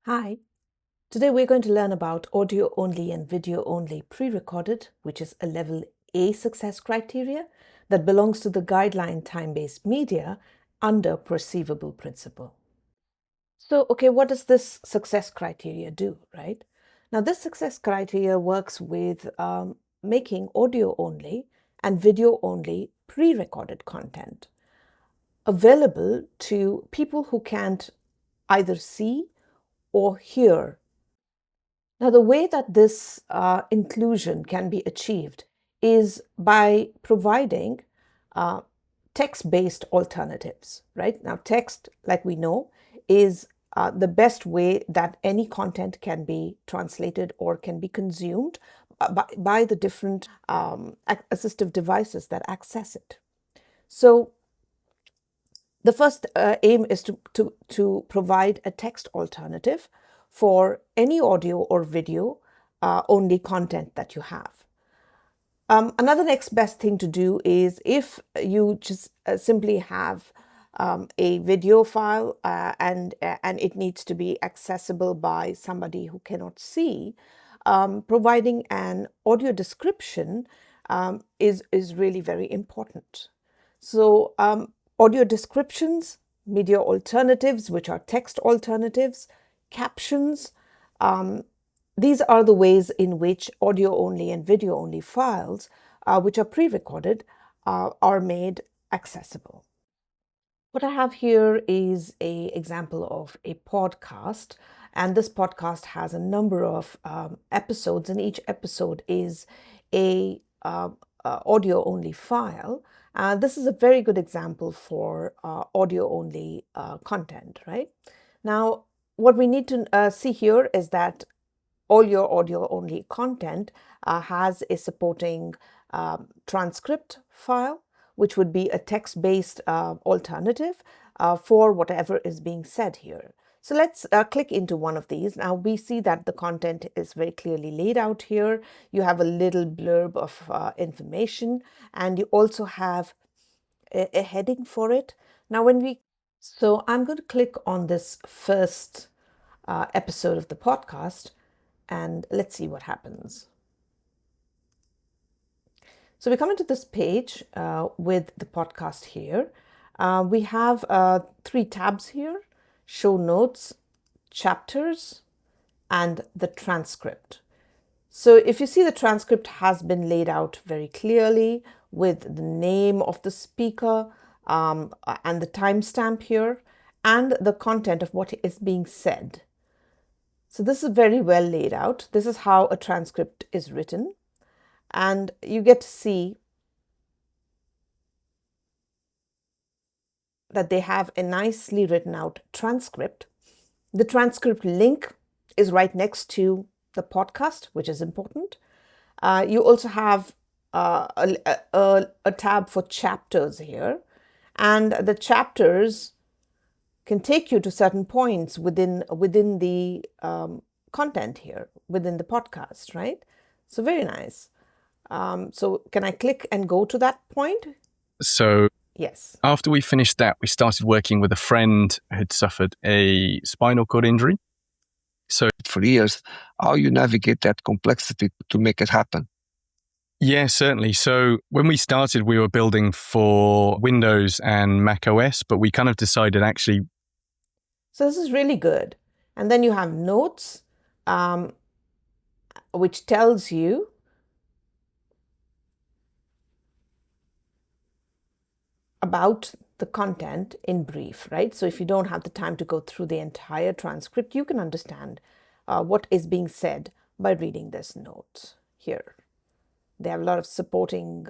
Hi, today we're going to learn about audio only and video only pre-recorded, which is a level A success criteria that belongs to the guideline time-based media under perceivable principle. So, what does this success criteria do, right? Now, this success criteria works with making audio only and video only pre-recorded content available to people who can't either see or hear. Now, the way that this inclusion can be achieved is by providing uh, text-based alternatives, right? Now, text, like we know, is the best way that any content can be translated or can be consumed by the different assistive devices that access it. So the first aim is to provide a text alternative for any audio or video only content that you have. Another next best thing to do is if you just simply have a video file and it needs to be accessible by somebody who cannot see, providing an audio description is really very important. So audio descriptions, media alternatives, which are text alternatives, captions, these are the ways in which audio only and video only files, which are pre-recorded, are made accessible. What I have here is an example of a podcast, and this podcast has a number of episodes, and each episode is a audio only file. This is a very good example for audio only content, right? Now, what we need to see here is that all your audio only content has a supporting transcript file, which would be a text-based alternative for whatever is being said here. So let's click into one of these. Now we see that the content is very clearly laid out here. You have a little blurb of information, and you also have a heading for it. Now so I'm going to click on this first episode of the podcast, and let's see what happens. So we come into this page with the podcast here. We have 3 tabs here: show notes, chapters, and the transcript. So if you see, the transcript has been laid out very clearly with the name of the speaker and the timestamp here and the content of what is being said. So this is very well laid out. This is how a transcript is written. And you get to see that they have a nicely written out transcript. The transcript link is right next to the podcast, which is important. You also have a tab for chapters here, and the chapters can take you to certain points within the content here, within the podcast, right? So very nice. So can I click and go to that point? So Yes. after we finished that, we started working with a friend who'd suffered a spinal cord injury. So for years, how you navigate that complexity to make it happen? Yeah, certainly. So when we started, we were building for Windows and Mac OS, but we kind of decided actually. So this is really good. And then you have notes, which tells you about the content in brief, right? So if you don't have the time to go through the entire transcript, you can understand what is being said by reading this note here. They have a lot of supporting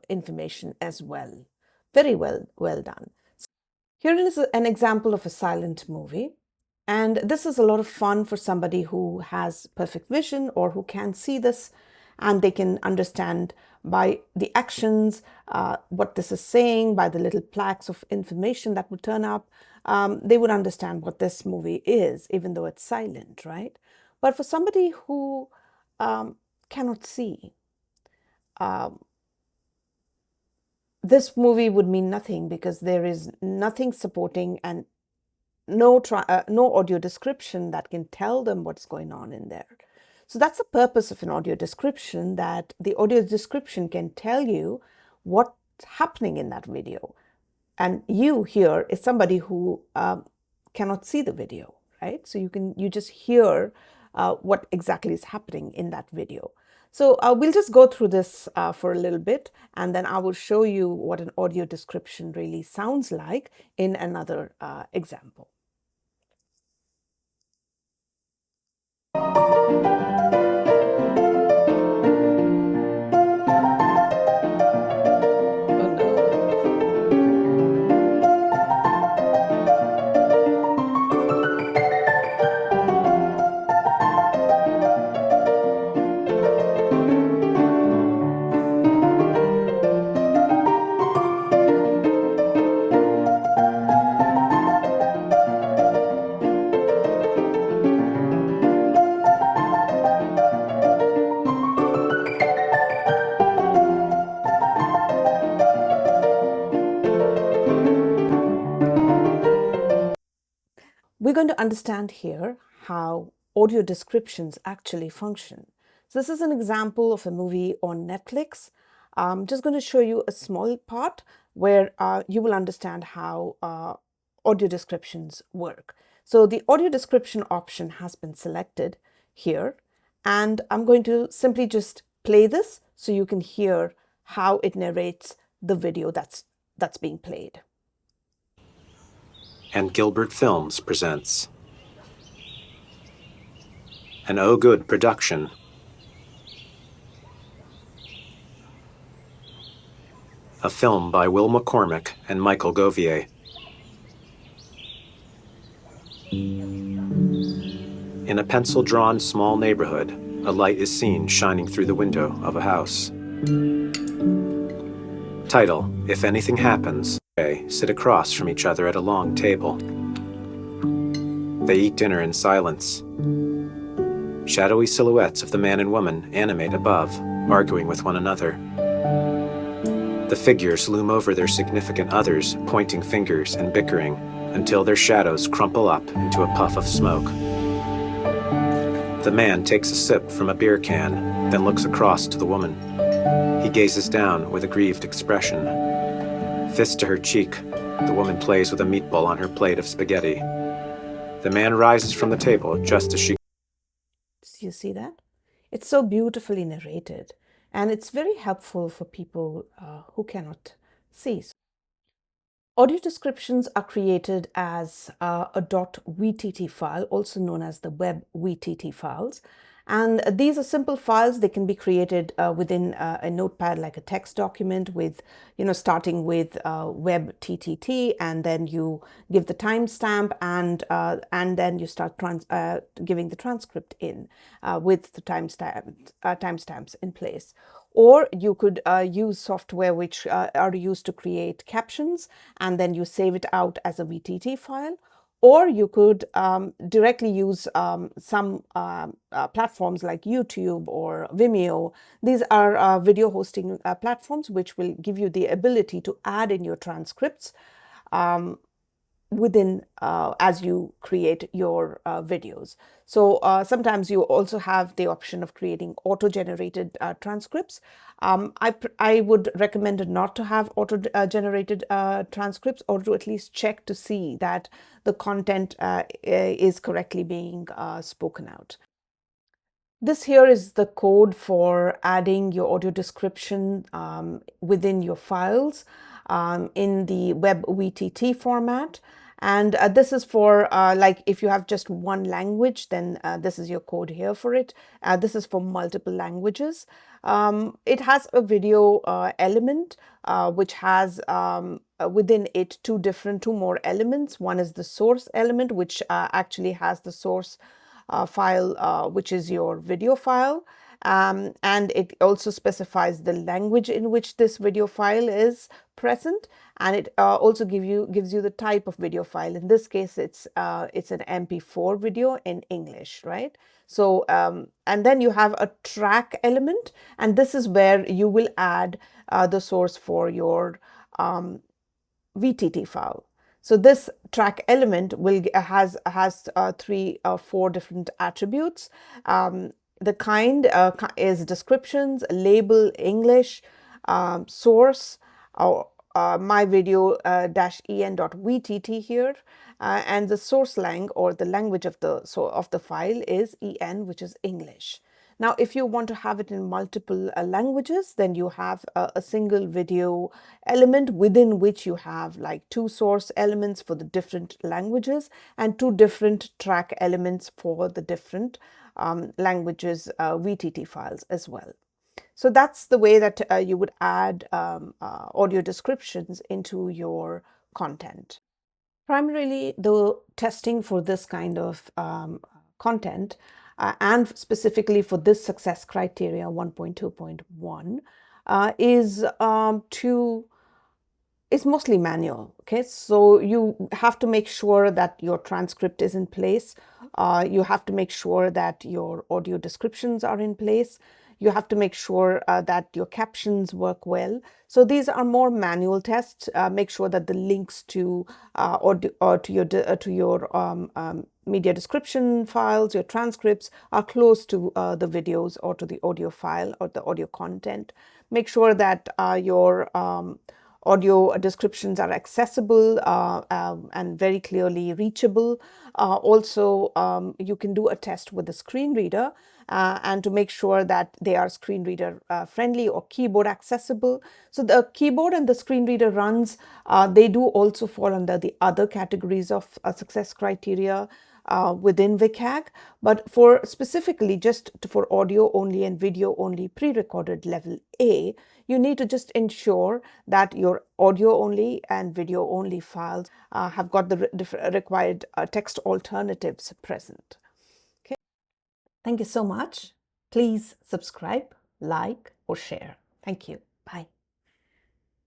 information as well. Very well done. Here is an example of a silent movie. And this is a lot of fun for somebody who has perfect vision or who can see this, and they can understand by the actions what this is saying, by the little plaques of information that would turn up. They would understand what this movie is, even though it's silent, right? But for somebody who cannot see, this movie would mean nothing because there is nothing supporting and no audio description that can tell them what's going on in there. So that's the purpose of an audio description, that the audio description can tell you what's happening in that video. And you here is somebody who cannot see the video, right? So you just hear what exactly is happening in that video. So we'll just go through this for a little bit, and then I will show you what an audio description really sounds like in another example. Oh no. We're going to understand here how audio descriptions actually function. So this is an example of a movie on Netflix. I'm just going to show you a small part where you will understand how audio descriptions work. So the audio description option has been selected here, and I'm going to simply just play this so you can hear how it narrates the video that's being played. And Gilbert Films presents an Oh Good production. A film by Will McCormick and Michael Govier. In a pencil-drawn small neighborhood, a light is seen shining through the window of a house. Title: If Anything Happens. They sit across from each other at a long table. They eat dinner in silence. Shadowy silhouettes of the man and woman animate above, arguing with one another. The figures loom over their significant others, pointing fingers and bickering, until their shadows crumple up into a puff of smoke. The man takes a sip from a beer can, then looks across to the woman. He gazes down with a grieved expression. Fist to her cheek, the woman plays with a meatball on her plate of spaghetti. The man rises from the table just as she... Do you see that? It's so beautifully narrated, and it's very helpful for people who cannot see. Audio descriptions are created as a .vtt file, also known as the web VTT files. And these are simple files. They can be created within a notepad, like a text document with, starting with web TTT, and then you give the timestamp, and then you start giving the transcript in with the timestamps in place. Or you could use software which are used to create captions, and then you save it out as a VTT file. Or you could directly use some platforms like YouTube or Vimeo. These are video hosting platforms which will give you the ability to add in your transcripts within as you create your videos. So sometimes you also have the option of creating auto-generated transcripts. I would recommend not to have auto-generated transcripts, or to at least check to see that the content is correctly being spoken out. This here is the code for adding your audio description within your files in the web VTT format. And this is for like if you have just one language, then this is your code here for it. This is for multiple languages. It has a video element which has within it two more elements. One is the source element, which actually has the source file, which is your video file. And it also specifies the language in which this video file is present, and it also gives you the type of video file. In this case, it's an MP4 video in English, right? So and then you have a track element, and this is where you will add the source for your VTT file. So this track element has 4 different attributes. The kind is descriptions, label, English, source, or myvideo-en.vtt here, and the source lang, or the language of the file, is en, which is English. Now, if you want to have it in multiple languages, then you have a single video element within which you have like 2 source elements for the different languages and 2 different track elements for the different languages VTT files as well. So that's the way that you would add audio descriptions into your content. Primarily, the testing for this kind of content and specifically for this success criteria 1.2.1 is mostly manual. Okay, so you have to make sure that your transcript is in place. You have to make sure that your audio descriptions are in place. You have to make sure that your captions work well. So these are more manual tests. Make sure that the links to your media description files, your transcripts, are close to the videos or to the audio file or the audio content. Make sure that your audio descriptions are accessible and very clearly reachable. Also, you can do a test with the screen reader and to make sure that they are screen reader friendly or keyboard accessible. So the keyboard and the screen reader runs, they do also fall under the other categories of success criteria within WCAG, but for specifically just for audio only and video only pre-recorded level A, you need to just ensure that your audio only and video only files have got the required text alternatives present. Okay. Thank you so much. Please subscribe, like, or share. Thank you. Bye.